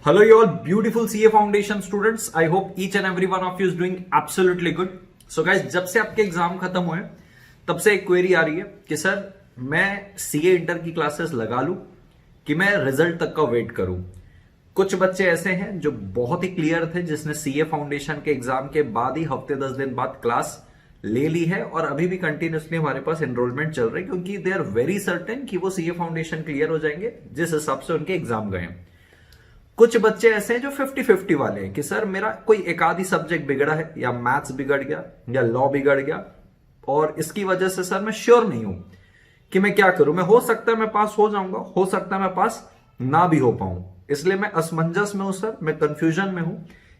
Hello, you all beautiful CA Foundation students. I hope each and every one of you is doing absolutely good. So guys, जब से आपके exam खत्म हुए तब से एक क्वेरी आ रही है कि सर मैं सीए इंटर की क्लासेस लगा लूं कि मैं रिजल्ट तक का वेट करूं। कुछ बच्चे ऐसे हैं जो बहुत ही क्लियर थे, जिसने सीए फाउंडेशन के एग्जाम के बाद ही हफ्ते 10 दिन बाद क्लास ले ली है और अभी भी कंटिन्यूसली हमारे पास एनरोलमेंट चल रही है, क्योंकि दे आर वेरी सर्टेन कि वो सीए फाउंडेशन क्लियर हो जाएंगे जिस हिसाब से उनके एग्जाम गए हैं। कुछ बच्चे ऐसे हैं जो 50-50 वाले हैं कि सर मेरा कोई एक आधी सब्जेक्ट बिगड़ा है, या मैथ्स बिगड़ गया या लॉ बिगड़ गया, और इसकी वजह से सर मैं श्योर नहीं हूं कि मैं क्या करूं। मैं हो सकता है मैं पास हो जाऊंगा, हो सकता है मैं पास ना भी हो पाऊं, इसलिए मैं असमंजस में हूं सर, मैं कंफ्यूजन में हूं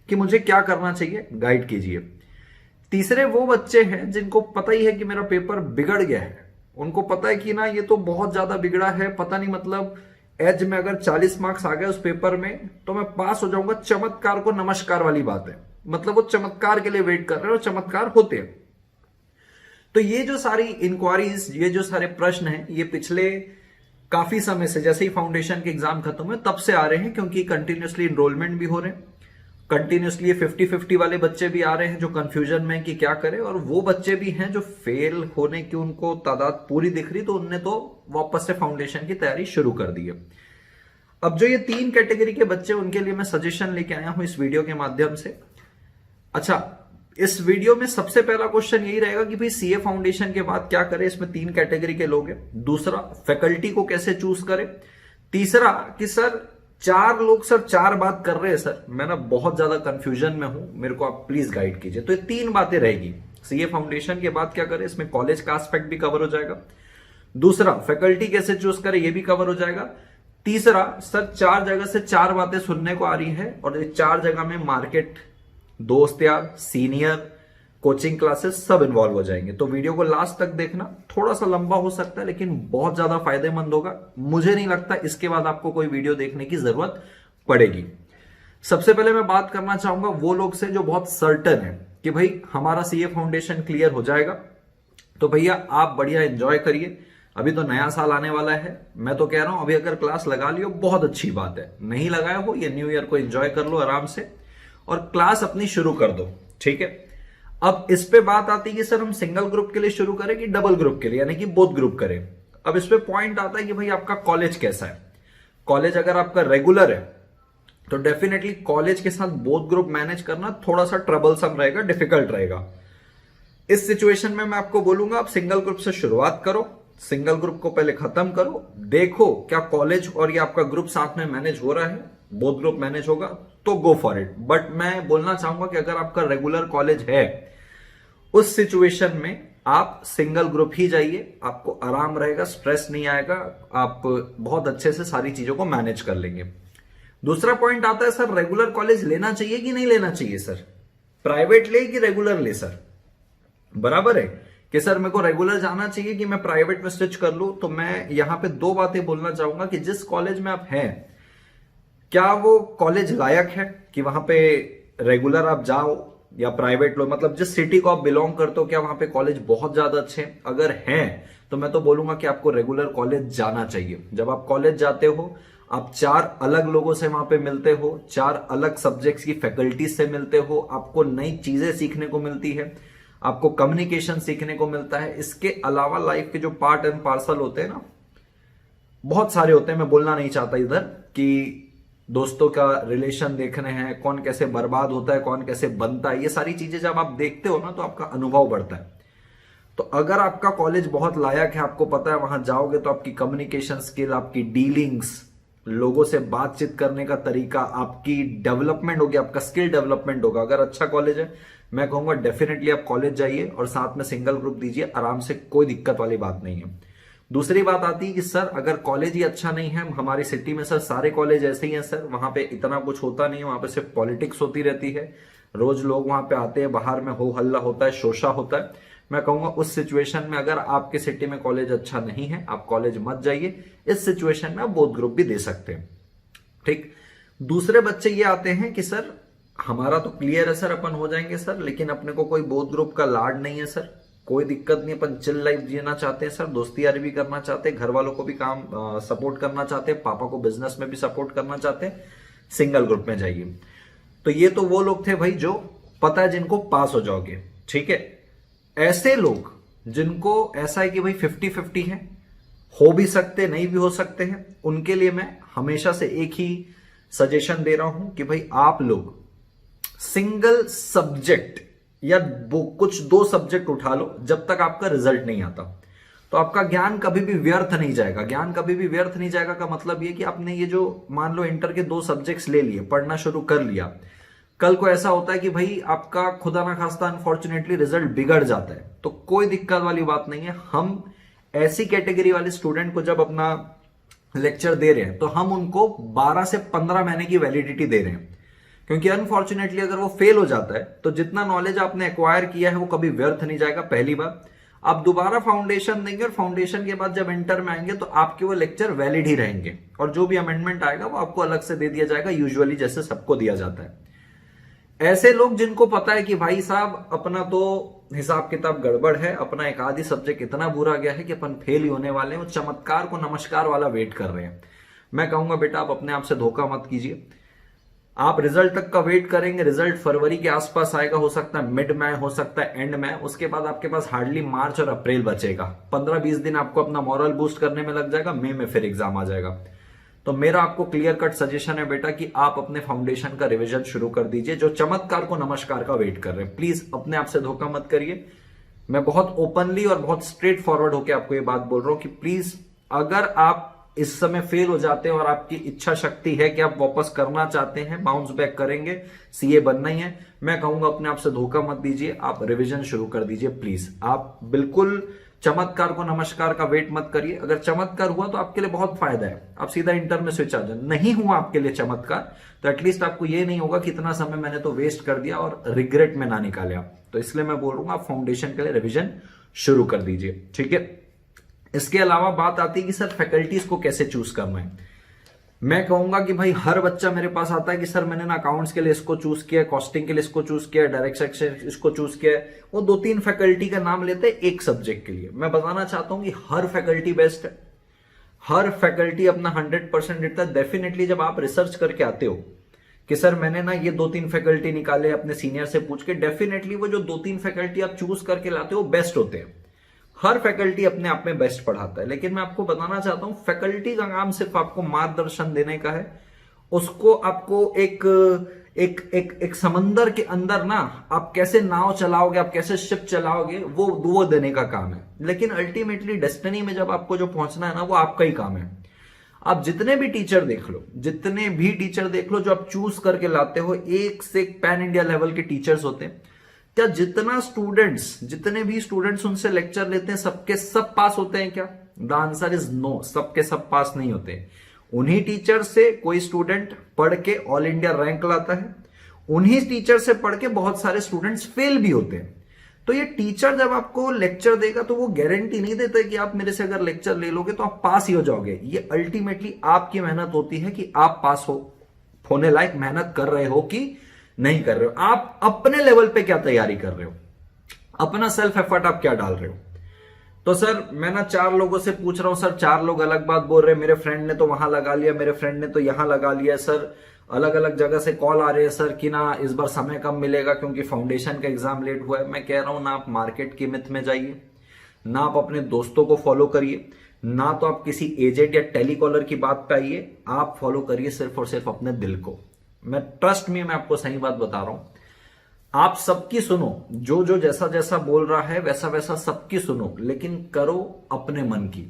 कि मुझे क्या करना चाहिए, गाइड कीजिए। तीसरे वो बच्चे हैं जिनको पता ही है कि मेरा पेपर बिगड़ गया है, उनको पता है कि ना ये तो बहुत ज्यादा बिगड़ा है, पता नहीं मतलब एज में अगर 40 मार्क्स आ गए उस पेपर में तो मैं पास हो जाऊंगा। चमत्कार को नमस्कार वाली बात है, मतलब वो चमत्कार के लिए वेट कर रहे हैं और चमत्कार होते हैं। तो ये जो सारी इंक्वायरीज, ये जो सारे प्रश्न हैं, ये पिछले काफी समय से, जैसे ही फाउंडेशन के एग्जाम खत्म हुए तब से आ रहे हैं, क्योंकि कंटिन्यूसली एनरोलमेंट भी हो रहे हैं, कंटिन्यूसली 50-50 वाले बच्चे भी आ रहे हैं जो कंफ्यूजन में कि क्या करें, और वो बच्चे भी हैं जो फेल होने की उनको तादाद पूरी दिख रही, तो उनने तो वापस से फाउंडेशन की तैयारी शुरू कर दी है। अब जो ये 3 कैटेगरी के बच्चे, उनके लिए मैं सजेशन लेके आया हूं इस वीडियो के माध्यम से। अच्छा, इस वीडियो में सबसे पहला क्वेश्चन यही रहेगा कि भाई सीए फाउंडेशन के बाद क्या करें। इसमें 3 कैटेगरी के लोग हैं। दूसरा, फैकल्टी को कैसे चूज करें। तीसरा कि सर 4 लोग सर 4 बात कर रहे हैं सर, मैं ना बहुत ज्यादा कंफ्यूजन में हूं, मेरे को आप प्लीज गाइड कीजिए। तो ये 3 बातें रहेगी। सीए फाउंडेशन के बाद क्या करें, इसमें कॉलेज का एस्पेक्ट भी कवर हो जाएगा। दूसरा, फैकल्टी कैसे चूज करें, ये भी कवर हो जाएगा। तीसरा, सर 4 जगह से 4 बातें सुनने को आ रही है, और ये 4 जगह में मार्केट, दोस्त यार, सीनियर, कोचिंग क्लासेस सब इन्वॉल्व हो जाएंगे। तो वीडियो को लास्ट तक देखना, थोड़ा सा लंबा हो सकता है लेकिन बहुत ज्यादा फायदेमंद होगा। मुझे नहीं लगता इसके बाद आपको कोई वीडियो देखने की जरूरत पड़ेगी। सबसे पहले मैं बात करना चाहूंगा वो लोग से जो बहुत सर्टन है कि भाई हमारा सीए फाउंडेशन क्लियर हो जाएगा। तो भैया आप बढ़िया एंजॉय करिए, अभी तो नया साल आने वाला है। मैं तो कह रहा हूं अभी अगर क्लास लगा लियो बहुत अच्छी बात है, नहीं लगाए हो ये न्यू ईयर को एंजॉय कर लो आराम से और क्लास अपनी शुरू कर दो, ठीक है। अब इस पे बात आती है कि सर हम सिंगल ग्रुप के लिए शुरू करें कि डबल ग्रुप के लिए, यानी कि बोथ ग्रुप करें। अब इस पे पॉइंट आता है कि भाई आपका कॉलेज कैसा है। कॉलेज अगर आपका रेगुलर है तो डेफिनेटली कॉलेज के साथ बोथ ग्रुप मैनेज करना थोड़ा सा ट्रबलसम रहेगा, डिफिकल्ट रहेगा। इस सिचुएशन में मैं आपको बोलूंगा आप सिंगल ग्रुप से शुरुआत करो, सिंगल ग्रुप को पहले खत्म करो, देखो क्या कॉलेज और ये आपका ग्रुप साथ में मैनेज हो रहा है, बोथ ग्रुप मैनेज होगा तो गो फॉर इट। बट मैं बोलना चाहूंगा कि अगर आपका रेगुलर कॉलेज है उस सिचुएशन में आप सिंगल ग्रुप ही जाइए, आपको आराम रहेगा, स्ट्रेस नहीं आएगा, आप बहुत अच्छे से सारी चीजों को मैनेज कर लेंगे। दूसरा पॉइंट आता है सर रेगुलर कॉलेज लेना चाहिए कि नहीं लेना चाहिए सर, प्राइवेट ले कि रेगुलर ले सर। बराबर है कि सर मेरे को रेगुलर जाना चाहिए कि मैं प्राइवेट में स्विच कर लूं। तो मैं यहां पे 2 बातें बोलना चाहूंगा कि जिस कॉलेज में आप हैं क्या वो कॉलेज लायक है कि वहां पे रेगुलर आप जाओ या प्राइवेट लो, मतलब जिस सिटी को आप बिलोंग करते हो क्या वहां पे कॉलेज बहुत ज्यादा अच्छे हैं। अगर हैं तो मैं तो बोलूंगा कि आपको रेगुलर कॉलेज जाना चाहिए। जब आप कॉलेज जाते हो आप 4 अलग लोगों से वहां पे मिलते हो, 4 अलग सब्जेक्ट्स की फैकल्टीज से मिलते हो, आपको नई चीजें सीखने को मिलती है, आपको कम्युनिकेशन सीखने को मिलता है। इसके अलावा लाइफ के जो पार्ट एंड पार्सल होते हैं ना, बहुत सारे होते हैं, मैं बोलना नहीं चाहता इधर कि दोस्तों का रिलेशन देखने हैं, कौन कैसे बर्बाद होता है, कौन कैसे बनता है, ये सारी चीजें जब आप देखते हो ना तो आपका अनुभव बढ़ता है। तो अगर आपका कॉलेज बहुत लायक है, आपको पता है वहां जाओगे तो आपकी कम्युनिकेशन स्किल, आपकी डीलिंग्स, लोगों से बातचीत करने का तरीका, आपकी डेवलपमेंट होगी, आपका स्किल डेवलपमेंट होगा। अगर अच्छा कॉलेज है मैं कहूंगा डेफिनेटली आप कॉलेज जाइए और साथ में सिंगल ग्रुप दीजिए, आराम से, कोई दिक्कत वाली बात नहीं है। दूसरी बात आती है कि सर अगर कॉलेज ही अच्छा नहीं है, हमारी सिटी में सर सारे कॉलेज ऐसे ही हैं सर, वहां पे इतना कुछ होता नहीं है, वहां पे सिर्फ पॉलिटिक्स होती रहती है, रोज लोग वहां पे आते हैं, बाहर में हो हल्ला होता है, शोशा होता है। मैं कहूंगा उस सिचुएशन में अगर आपके सिटी में कॉलेज अच्छा नहीं है आप कॉलेज मत जाइए। इस सिचुएशन में आप बोथ ग्रुप भी दे सकते हैं, ठीक। दूसरे बच्चे ये आते हैं कि सर हमारा तो क्लियर है सर, अपन हो जाएंगे सर, लेकिन अपने को कोई बोथ ग्रुप का लाड नहीं है सर, कोई दिक्कत नहीं, अपन चिल लाइफ जीना चाहते हैं सर, दोस्ती यारी भी करना चाहते हैं, घर वालों को भी काम सपोर्ट करना चाहते हैं, पापा को बिजनेस में भी सपोर्ट करना चाहते हैं, सिंगल ग्रुप में जाइए। तो ये तो वो लोग थे भाई जो पता है जिनको पास हो जाओगे, ठीक है। ऐसे लोग जिनको ऐसा है कि भाई 50-50 है, हो भी सकते नहीं भी हो सकते हैं, उनके लिए मैं हमेशा से एक ही सजेशन दे रहा हूं कि भाई आप लोग सिंगल सब्जेक्ट या वो कुछ 2 सब्जेक्ट उठा लो जब तक आपका रिजल्ट नहीं आता। तो आपका ज्ञान कभी भी व्यर्थ नहीं जाएगा। ज्ञान कभी भी व्यर्थ नहीं जाएगा का मतलब ये कि आपने ये जो मान लो इंटर के 2 सब्जेक्ट्स ले लिए, पढ़ना शुरू कर लिया, कल को ऐसा होता है कि भाई आपका खुदा ना खास्ता अनफॉर्चुनेटली रिजल्ट बिगड़ जाता है, तो कोई दिक्कत वाली बात नहीं है। हम ऐसी कैटेगरी वाले स्टूडेंट को जब अपना लेक्चर दे रहे हैं तो हम उनको 12 से 15 महीने की वैलिडिटी दे रहे हैं, क्योंकि अनफॉर्चुनेटली अगर वो फेल हो जाता है तो जितना नॉलेज आपने एक्वायर किया है वो कभी व्यर्थ नहीं जाएगा। पहली बात, आप दोबारा फाउंडेशन देंगे और फाउंडेशन के बाद जब इंटर में आएंगे तो आपके वो लेक्चर वैलिड ही रहेंगे, और जो भी अमेंडमेंट आएगा वो आपको अलग से दे दिया जाएगा, यूजुअली जैसे सबको दिया जाता है। ऐसे लोग जिनको पता है कि भाई साहब अपना तो हिसाब किताब गड़बड़ है, अपना एक आधी सब्जेक्ट इतना बुरा गया है कि अपन फेल ही होने वाले हैं, वो चमत्कार को नमस्कार वाला वेट कर रहे हैं। मैं कहूंगा बेटा आप अपने आप से धोखा मत कीजिए। आप रिजल्ट तक का वेट करेंगे, रिजल्ट फरवरी के आसपास आएगा, हो सकता है मिड में, हो सकता है एंड में, उसके बाद आपके पास हार्डली मार्च और अप्रैल बचेगा। 15-20 दिन आपको अपना मॉरल बूस्ट करने में लग जाएगा, मई में फिर एग्जाम आ जाएगा। तो मेरा आपको क्लियर कट सजेशन है बेटा कि आप अपने फाउंडेशन का रिवीजन शुरू कर दीजिए। जो चमत्कार को नमस्कार का वेट कर रहे हैं, प्लीज अपने आप से धोखा मत करिए। मैं बहुत ओपनली और बहुत स्ट्रेट फॉरवर्ड होकर आपको ये बात बोल रहा हूं कि प्लीज अगर आप इस समय फेल हो जाते हैं और आपकी इच्छा शक्ति है कि आप वापस करना चाहते हैं, बाउंस बैक करेंगे, सीए बनना ही है, मैं कहूंगा अपने आप से धोखा मत दीजिए, आप रिवीजन शुरू कर दीजिए प्लीज। आप बिल्कुल चमत्कार को नमस्कार का वेट मत करिए। अगर चमत्कार हुआ तो आपके लिए बहुत फायदा है, आप सीधा इंटर में स्विच आ जाए। नहीं हुआ आपके लिए चमत्कार तो एटलीस्ट आपको ये नहीं होगा कि इतना समय मैंने तो वेस्ट कर दिया और रिग्रेट में ना निकाले आप। तो इसलिए मैं बोल रहा हूं आप फाउंडेशन के लिए रिवीजन शुरू कर दीजिए, ठीक है। इसके अलावा बात आती है कि सर फैकल्टीज को कैसे चूज करना है। मैं कहूंगा कि भाई हर बच्चा मेरे पास आता है कि सर मैंने ना अकाउंट्स के लिए इसको चूज किया, कॉस्टिंग के लिए इसको चूज किया, डायरेक्ट सेक्शन इसको चूज किया। वो 2-3 फैकल्टी का नाम लेते हैं एक सब्जेक्ट के लिए। मैं बताना चाहता हूं कि हर फैकल्टी बेस्ट है, हर फैकल्टी अपना 100% देता है। डेफिनेटली जब आप रिसर्च करके आते हो कि सर मैंने ना ये 2-3 फैकल्टी निकाले अपने सीनियर से पूछ के, डेफिनेटली वो जो 2-3 फैकल्टी आप चूज करके लाते हो बेस्ट होते हैं। हर फैकल्टी अपने आप में बेस्ट पढ़ाता है, लेकिन मैं आपको बताना चाहता हूं फैकल्टी का काम सिर्फ आपको मार्गदर्शन देने का है। उसको आपको एक एक एक एक समंदर के अंदर ना आप कैसे नाव चलाओगे, आप कैसे शिप चलाओगे, वो देने का काम है। लेकिन अल्टीमेटली डेस्टिनी में जब आपको जो पहुंचना है ना वो आपका ही काम है। आप जितने भी टीचर देख लो, जितने भी टीचर देख लो जो आप चूज करके लाते हो, एक से एक पैन इंडिया लेवल के टीचर्स होते हैं। क्या जितने भी स्टूडेंट्स उनसे लेक्चर लेते हैं सबके सब पास होते हैं क्या? द आंसर इज नो, सबके सब पास नहीं होते। उन्हीं टीचर से कोई स्टूडेंट पढ़ के ऑल इंडिया रैंक लाता है, उन्हीं टीचर से पढ़ के बहुत सारे स्टूडेंट्स फेल भी होते हैं। तो ये टीचर जब आपको लेक्चर देगा तो वो गारंटी नहीं देता कि आप मेरे से अगर लेक्चर ले लोगे तो आप पास ही हो जाओगे। ये अल्टीमेटली आपकी मेहनत होती है कि आप पास होने लायक मेहनत कर रहे हो कि नहीं कर रहे हो। आप अपने लेवल पे क्या तैयारी कर रहे हो, अपना सेल्फ एफर्ट आप क्या डाल रहे हो। तो सर मैं ना 4 लोगों से पूछ रहा हूं, सर 4 लोग अलग बात बोल रहे हैं, मेरे फ्रेंड ने तो वहां लगा लिया, मेरे फ्रेंड ने तो यहां लगा लिया, सर अलग अलग जगह से कॉल आ रहे हैं सर कि ना इस बार समय कम मिलेगा क्योंकि फाउंडेशन का एग्जाम लेट हुआ है। मैं कह रहा हूं ना आप मार्केट की मिथ में जाइए, ना आप अपने दोस्तों को फॉलो करिए, ना तो आप किसी एजेंट या टेलीकॉलर की बात पे आइए। आप फॉलो करिए सिर्फ और सिर्फ अपने दिल को। मैं ट्रस्ट में मैं आपको सही बात बता रहा हूं, आप सबकी सुनो, जो जो जैसा जैसा बोल रहा है वैसा वैसा सबकी सुनो, लेकिन करो अपने मन की।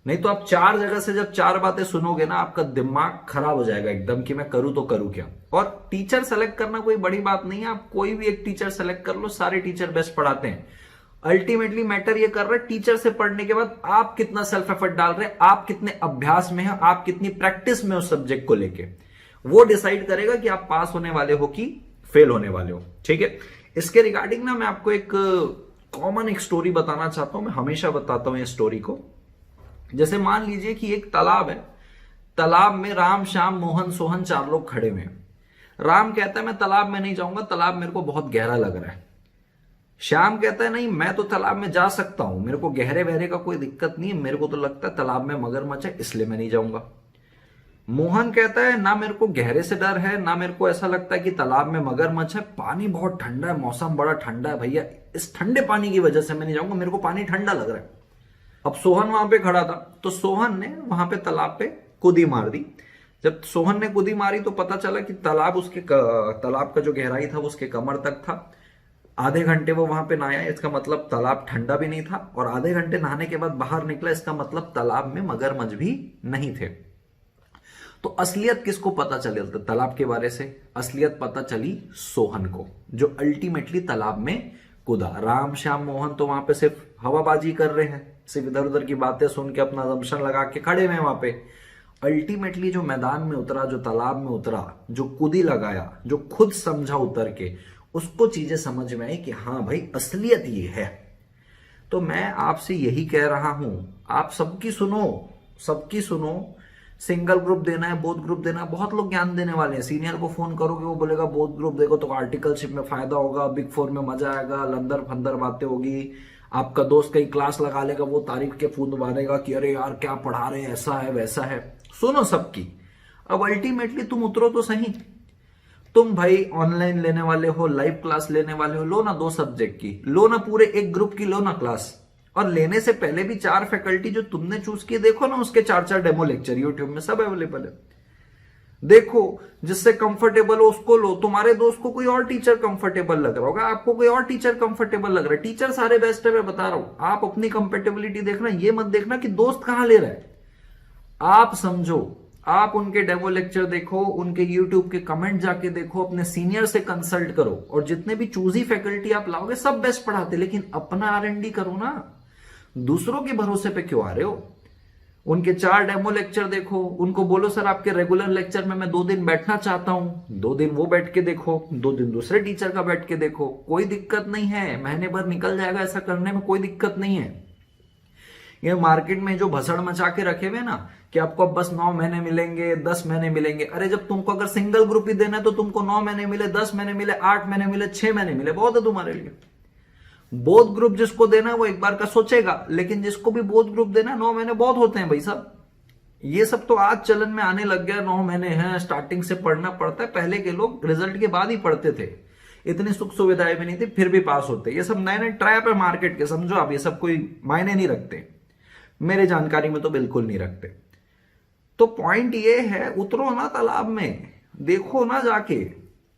नहीं तो आप 4 जगह से जब 4 बातें सुनोगे ना आपका दिमाग खराब हो जाएगा एकदम कि मैं करूं तो करूं क्या। और टीचर सेलेक्ट करना कोई बड़ी बात नहीं है, आप कोई भी एक टीचर सेलेक्ट कर लो, सारे टीचर बेस्ट पढ़ाते हैं। अल्टीमेटली मैटर ये कर रहा है टीचर से पढ़ने के बाद आप कितना सेल्फ एफर्ट डाल रहे हैं, आप कितने अभ्यास में हैं, आप कितनी प्रैक्टिस में उस सब्जेक्ट को लेके, वो डिसाइड करेगा कि आप पास होने वाले हो कि फेल होने वाले हो। ठीक है, इसके रिगार्डिंग ना मैं आपको एक कॉमन एक स्टोरी बताना चाहता हूं। मैं हमेशा बताता हूं ये स्टोरी को। जैसे मान लीजिए कि एक तालाब है, तालाब में राम श्याम मोहन सोहन 4 लोग खड़े हुए हैं। राम कहता है मैं तालाब में नहीं जाऊंगा, तालाब मेरे को बहुत गहरा लग रहा है। श्याम कहता है नहीं मैं तो तालाब में जा सकता हूं, मेरे को गहरे बहरे का कोई दिक्कत नहीं है, मेरे को तो लगता है तालाब में मगरमच्छ है इसलिए मैं नहीं जाऊंगा। मोहन कहता है ना मेरे को गहरे से डर है, ना मेरे को ऐसा लगता है कि तालाब में मगरमच्छ है, पानी बहुत ठंडा है, मौसम बड़ा ठंडा है भैया, इस ठंडे पानी की वजह से मैं नहीं जाऊंगा, मेरे को पानी ठंडा लग रहा है। अब सोहन वहां पे खड़ा था, तो सोहन ने वहां पे तालाब पे कुदी मार दी। जब सोहन ने कुदी मारी तो पता चला कि तालाब का जो गहराई था वो उसके कमर तक था। आधे घंटे वो वहां पे नहाया, इसका मतलब तालाब ठंडा भी नहीं था, और आधे घंटे नहाने के बाद बाहर निकला, इसका मतलब तालाब में मगरमच्छ भी नहीं थे। तो असलियत किसको पता चली तालाब के बारे से? असलियत पता चली सोहन को, जो अल्टीमेटली तालाब में कूदा। राम श्याम मोहन तो वहां पे सिर्फ हवाबाजी कर रहे हैं, सिर्फ इधर उधर की बातें सुन के अपना असम्पशन लगा के खड़े हुए वहां पे। अल्टीमेटली जो मैदान में उतरा, जो तालाब में उतरा, जो कूदी लगाया, जो खुद समझा उतर के, उसको चीजें समझ में आई कि हाँ भाई असलियत ये है। तो मैं आपसे यही कह रहा हूं, आप सबकी सुनो। सिंगल ग्रुप देना है, बोथ ग्रुप देना है, बहुत लोग ज्ञान देने वाले हैं। सीनियर को फोन करोगे वो बोलेगा बोथ ग्रुप देखो तो आर्टिकलशिप में फायदा होगा, बिग फोर में मजा आएगा, लंदर फंदर बातें होगी। आपका दोस्त कहीं क्लास लगा लेगा, वो तारीफ के फूंद मारेगा कि अरे यार क्या पढ़ा रहे हैं, ऐसा है वैसा है। सुनो सबकी, अब अल्टीमेटली तुम उतरो तो सही। तुम भाई ऑनलाइन लेने वाले हो, लाइव क्लास लेने वाले हो, लो ना 2 सब्जेक्ट की, लो ना पूरे एक ग्रुप की, लो ना क्लास। और लेने से पहले भी 4 फैकल्टी जो तुमने चूज किए, देखो ना उसके 4 डेमो लेक्चर यूट्यूब में सब अवेलेबल है। देखो जिससे कंफर्टेबल हो उसको लो। तुम्हारे दोस्त को कोई और टीचर कंफर्टेबल लग रहा होगा, आपको कोई और टीचर कंफर्टेबल लग रहा है। टीचर सारे बेस्ट है, मैं बता रहा हूं। आप अपनी कंपेटेबिलिटी देखना, ये मत देखना कि दोस्त कहां ले रहा है। आप समझो, आप उनके डेमो लेक्चर देखो, उनके यूट्यूब के कमेंट जाके देखो, अपने सीनियर से कंसल्ट करो, और जितने भी चूजी फैकल्टी आप लाओगे सब बेस्ट पढ़ाते, लेकिन अपना R&D करो ना। दूसरों के भरोसे पे क्यों आ रहे हो? उनके 4 डेमो लेक्चर देखो, उनको बोलो सर आपके रेगुलर लेक्चर में मैं 2 दिन बैठना चाहता हूं, 2 दिन वो बैठ के देखो, 2 दिन दूसरे टीचर का बैठ के देखो, कोई दिक्कत नहीं है, महीने भर निकल जाएगा, ऐसा करने में कोई दिक्कत नहीं है। ये मार्केट में जो भसड़ मचा के रखे हुए ना कि आपको अब बस 9 महीने मिलेंगे, 10 महीने मिलेंगे, अरे जब तुमको अगर सिंगल ग्रुप ही देना है तो तुमको 9 महीने मिले, 10 महीने मिले, 8 महीने मिले, 6 महीने मिले, बहुत है तुम्हारे लिए। बोथ ग्रुप जिसको देना है वो एक बार का सोचेगा, लेकिन जिसको भी बोथ ग्रुप देना है 9 महीने बहुत होते हैं भाई साहब। ये सब तो आज चलन में आने लग गया, 9 महीने हैं, स्टार्टिंग से पढ़ना पड़ता है। पहले के लोग रिजल्ट के बाद ही पढ़ते थे, इतनी सुख सुविधाएं भी नहीं थी, फिर भी पास होते। ये सब नए नए ट्रैप है मार्केट के, समझो आप, ये सब कोई मायने नहीं रखते, मेरे जानकारी में तो बिल्कुल नहीं रखते। तो पॉइंट ये है, उतरो ना तालाब में, देखो ना जाके,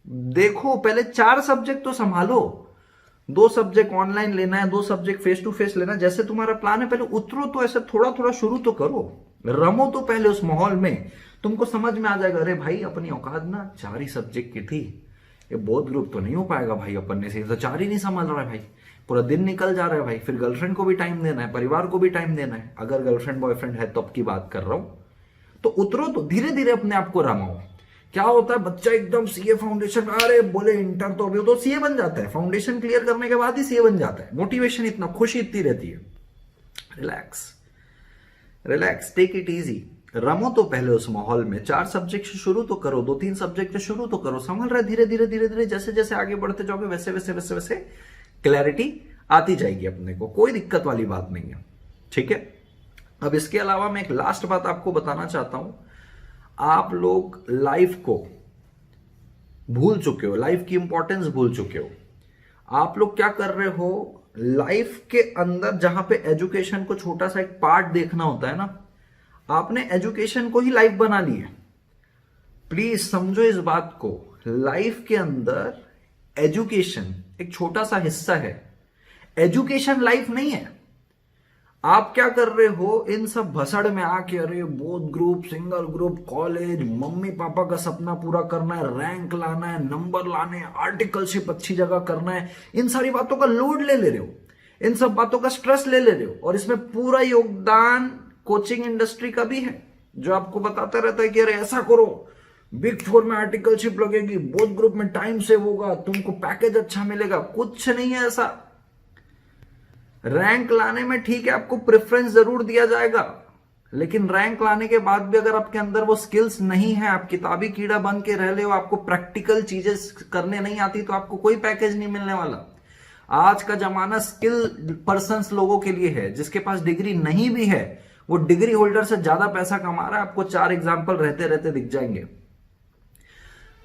देखो पहले 4 सब्जेक्ट तो संभालो। 2 सब्जेक्ट ऑनलाइन लेना है, 2 सब्जेक्ट फेस टू फेस लेना है, जैसे तुम्हारा प्लान है, पहले उतरो तो, ऐसे थोड़ा थोड़ा शुरू तो करो, रमो तो पहले उस माहौल में, तुमको समझ में आ जाएगा। अरे भाई अपनी औकात ना 4 ही सब्जेक्ट की थी, ये बोथ ग्रुप तो नहीं हो पाएगा भाई अपन ने से, तो 4 ही नहीं समझ रहा है भाई, पूरा दिन निकल जा रहा है भाई, फिर गर्लफ्रेंड को भी टाइम देना है, परिवार को भी टाइम देना है, अगर गर्लफ्रेंड बॉयफ्रेंड है तब की बात कर रहा हूं। तो उतरो तो, धीरे धीरे अपने आप को रमाओ। क्या होता है, बच्चा एकदम सीए फाउंडेशन, अरे बोले इंटर तो अभी, तो सीए बन जाता है, फाउंडेशन क्लियर करने के बाद ही सीए बन जाता है। मोटिवेशन इतना, खुशी इतनी रहती है। Relax relax, take it easy, रमो तो पहले उस माहौल में। 4 सब्जेक्ट से शुरू तो करो, 2-3 सब्जेक्ट से शुरू तो करो, संभल रहा है धीरे धीरे धीरे धीरे, जैसे जैसे आगे बढ़ते जाओगे वैसे वैसे वैसे वैसे क्लैरिटी आती जाएगी अपने को, कोई दिक्कत वाली बात नहीं है, ठीक है। अब इसके अलावा मैं एक लास्ट बात आपको बताना चाहता हूं। आप लोग लाइफ को भूल चुके हो, लाइफ की इंपॉर्टेंस भूल चुके हो। आप लोग क्या कर रहे हो, लाइफ के अंदर जहां पे एजुकेशन को छोटा सा एक पार्ट देखना होता है ना, आपने एजुकेशन को ही लाइफ बना ली है। प्लीज समझो इस बात को, लाइफ के अंदर एजुकेशन एक छोटा सा हिस्सा है, एजुकेशन लाइफ नहीं है। आप क्या कर रहे हो, इन सब भसड़ में आके, अरे both group, single group, college, mummy papa का सपना पूरा करना है, रैंक लाना है, नंबर लाने हैं, आर्टिकलशिप अच्छी जगह करना है, इन सारी बातों का लोड ले रहे हो, इन सब बातों का स्ट्रेस ले रहे हो, और इसमें पूरा योगदान कोचिंग इंडस्ट्री का भी है, जो आपको बताता रहता है कि अरे ऐसा करो, बिग 4 में आर्टिकलशिप लगेगी, बोथ ग्रुप में टाइम सेव होगा, तुमको पैकेज अच्छा मिलेगा। कुछ नहीं है ऐसा। रैंक लाने में ठीक है, आपको प्रेफरेंस जरूर दिया जाएगा, लेकिन रैंक लाने के बाद भी अगर आपके अंदर वो स्किल्स नहीं है, आप किताबी कीड़ा बन के रह रहे हो, आपको प्रैक्टिकल चीजें करने नहीं आती, तो आपको कोई पैकेज नहीं मिलने वाला। आज का जमाना स्किल पर्सन्स लोगों के लिए है, जिसके पास डिग्री नहीं भी है वो डिग्री होल्डर से ज्यादा पैसा कमा रहा है, आपको 4 एग्जाम्पल रहते रहते दिख जाएंगे।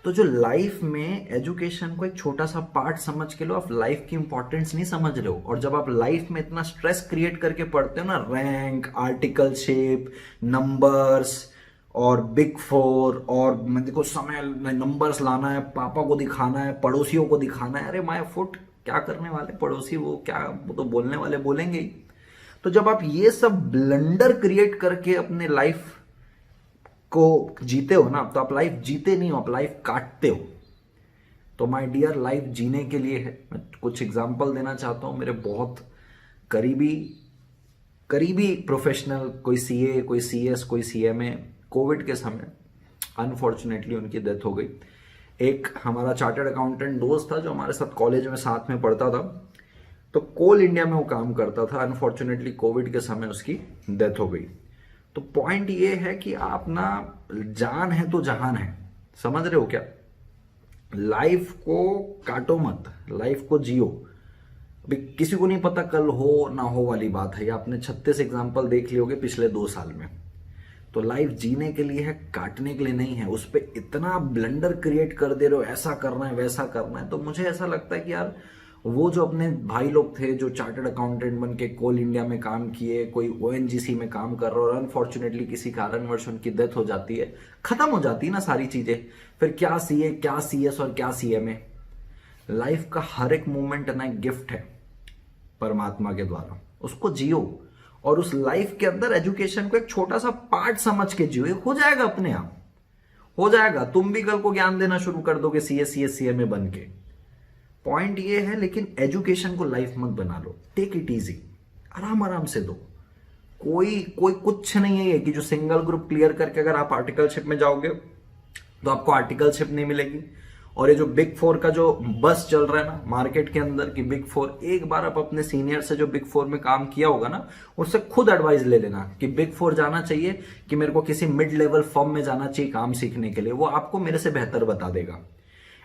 तो जो लाइफ में एजुकेशन को एक छोटा सा पार्ट समझ के लो, आप लाइफ की इंपॉर्टेंस नहीं समझ रहे हो। और जब आप लाइफ में इतना स्ट्रेस क्रिएट करके पढ़ते हो ना, रैंक, आर्टिकल शेप, नंबर्स और बिग 4, और मैं देखो समय नंबर्स लाना है, पापा को दिखाना है, पड़ोसियों को दिखाना है, अरे माय फुट, क्या करने वाले पड़ोसी, वो क्या, वो तो बोलने वाले बोलेंगे ही। तो जब आप ये सब ब्लंडर क्रिएट करके अपने लाइफ को जीते हो ना, तो आप लाइफ जीते नहीं हो, आप लाइफ काटते हो। तो माय डियर, लाइफ जीने के लिए है। मैं कुछ एग्जांपल देना चाहता हूं। मेरे बहुत करीबी प्रोफेशनल, कोई सीए, कोई सीएस, कोई सीएमए, कोविड के समय अनफॉर्चुनेटली उनकी डेथ हो गई। एक हमारा चार्टर्ड अकाउंटेंट दोस्त था जो हमारे साथ कॉलेज में साथ में पढ़ता था, तो कोल इंडिया में वो काम करता था। अनफॉर्चुनेटली कोविड के समय उसकी डेथ हो गई। तो पॉइंट ये है कि आप ना, जान है तो जहान है, समझ रहे हो क्या? लाइफ को काटो मत, लाइफ को जियो। अभी किसी को नहीं पता कल हो ना हो वाली बात है। या आपने 36 एग्जाम्पल देख लिए होंगे पिछले 2 साल में। तो लाइफ जीने के लिए है, काटने के लिए नहीं है। उस पर इतना ब्लंडर क्रिएट कर दे रहे हो, ऐसा करना है वैसा करना है। तो मुझे ऐसा लगता है कि यार, वो जो अपने भाई लोग थे जो चार्टर्ड अकाउंटेंट बन के कोल इंडिया में काम किए, कोई ओएनजीसी में काम कर रहा है और अनफॉर्चुनेटली किसी कारणवश उनकी डेथ हो जाती है, खत्म हो जाती है ना सारी चीजें। फिर क्या सीए, क्या सीएस और क्या सीएमए। लाइफ का हर एक मोमेंट ना एक गिफ्ट है परमात्मा के द्वारा, उसको जियो। और उस लाइफ के अंदर एजुकेशन को एक छोटा सा पार्ट समझ के जियो, हो जाएगा अपने आप, हो जाएगा। तुम भी कल को ज्ञान देना शुरू कर दोगे सीएस, सीएस, सीएमए बन के। पॉइंट ये है, लेकिन एजुकेशन को लाइफ मत बना लो, टेक इट इजी, आराम आराम से दो। कोई कुछ नहीं है ये कि जो सिंगल ग्रुप क्लियर करके अगर आप आर्टिकलशिप में जाओगे तो आपको आर्टिकलशिप नहीं मिलेगी। और ये जो बिग 4 का जो बस चल रहा है ना मार्केट के अंदर की बिग 4, एक बार आप अपने सीनियर से जो बिग 4 में काम किया होगा ना, उससे खुद एडवाइस ले लेना कि बिग 4 जाना चाहिए कि मेरे को किसी मिड लेवल फर्म में जाना चाहिए काम सीखने के लिए। वो आपको मेरे से बेहतर बता देगा।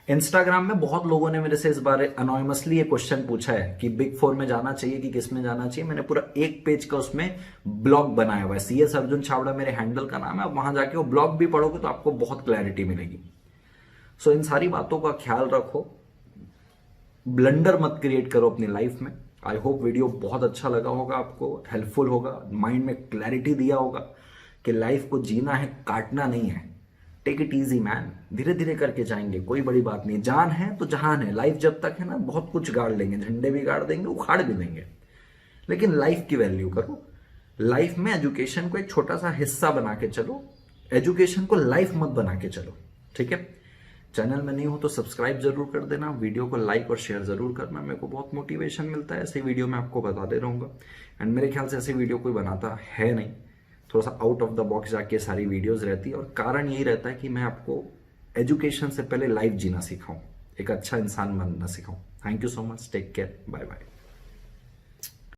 इंस्टाग्राम में बहुत लोगों ने मेरे से इस बारे अनोनिमसली ये क्वेश्चन पूछा है कि बिग 4 में जाना चाहिए कि किस में जाना चाहिए। मैंने पूरा 1 पेज का उसमें ब्लॉग बनाया हुआ है। सीएस अर्जुन छावड़ा मेरे हैंडल का नाम है। आप वहां जाके वो ब्लॉग भी पढ़ोगे तो आपको बहुत क्लैरिटी मिलेगी। सो इन सारी बातों का ख्याल रखो, ब्लंडर मत क्रिएट करो अपनी लाइफ में। आई होप वीडियो बहुत अच्छा लगा होगा, आपको हेल्पफुल होगा, माइंड में क्लैरिटी दिया होगा कि लाइफ को जीना है, काटना नहीं है। टेक इट इजी मैन, धीरे धीरे करके जाएंगे, कोई बड़ी बात नहीं। जान है तो जहान है। लाइफ जब तक है ना, बहुत कुछ गाड़ लेंगे, झंडे भी गाड़ देंगे, उखाड़ भी देंगे, लेकिन लाइफ की वैल्यू करो। लाइफ में एजुकेशन को एक छोटा सा हिस्सा बना के चलो, एजुकेशन को लाइफ मत बना के चलो, ठीक है? चैनल में नहीं हो तो सब्सक्राइब जरूर कर देना, वीडियो को लाइक और शेयर जरूर करना, मेरे को बहुत मोटिवेशन मिलता है। ऐसे वीडियो मैं आपको बताते रहूंगा। एंड मेरे ख्याल से ऐसे वीडियो कोई बनाता है नहीं, थोड़ा सा आउट ऑफ द बॉक्स जाके सारी वीडियोस रहती है। और कारण यही रहता है कि मैं आपको एजुकेशन से पहले लाइफ जीना सिखाऊं, एक अच्छा इंसान बनना सिखाऊं। Thank you so much, take care, bye bye.